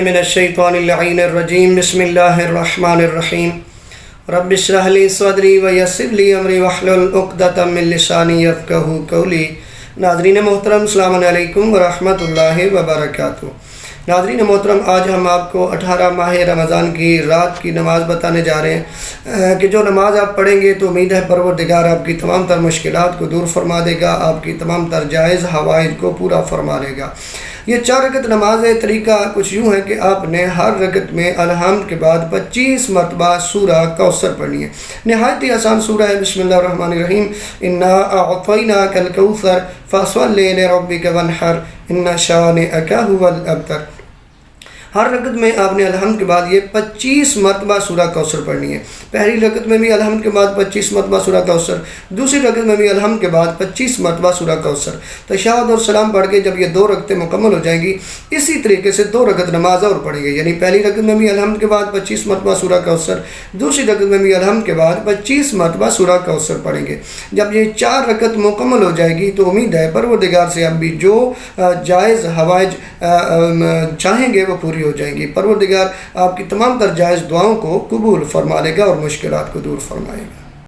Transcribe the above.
من الشیطان اللعین الرجیم بسم اللہ الرحمن الرحیم رب اشرح لی صدری ویسر لی امری واحلل عقدۃ من لسانی یفقہوا قولی۔ ناظرین محترم السلام علیکم ورحمۃ اللہ وبرکاتہ۔ ناظرین محترم، آج ہم آپ کو 18 ماہ رمضان کی رات کی نماز بتانے جا رہے ہیں کہ جو نماز آپ پڑھیں گے تو امید ہے پروردگار آپ کی تمام تر مشکلات کو دور فرما دے گا، آپ کی تمام تر جائز حوائج کو پورا فرما لے گا۔ یہ 4 رکعت نماز ہے۔ طریقہ کچھ یوں ہے کہ آپ نے ہر رکعت میں الحمد کے بعد 25 مرتبہ سورہ کوثر پڑھنی ہے۔ نہایت ہی آسان سورہ ہے۔ بسم اللہ الرحمن الرحیم، انا اعطیناک الکوثر فصلی لربک وانحر ان شانئک ھو الابتر۔ ہر رکعت میں آپ نے الحمد کے بعد یہ 25 مرتبہ سورہ کوثر پڑھنی ہے۔ پہلی رکعت میں بھی الحمد کے بعد 25 مرتبہ سورہ کوثر، دوسری رکعت میں بھی الحمد کے بعد 25 مرتبہ سورہ کوثر۔ تشہد اور سلام پڑھ کے جب یہ 2 رکعتیں مکمل ہو جائیں گی، اسی طریقے سے 2 رکعت نماز اور پڑھیں گے، یعنی پہلی رکعت میں بھی الحمد کے بعد 25 مرتبہ سورہ کوثر، دوسری رکعت میں بھی الحمد کے بعد 25 مرتبہ سورہ کوثر پڑھیں گے۔ جب یہ 4 رکعت مکمل ہو جائے گی تو امید ہے پروردگار سے اب بھی جو جائز حوائج چاہیں گے وہ پوری ہو جائیں گی۔ پروردگار آپ کی تمام تر جائز دعاؤں کو قبول فرما لے گا اور مشکلات کو دور فرمائے گا۔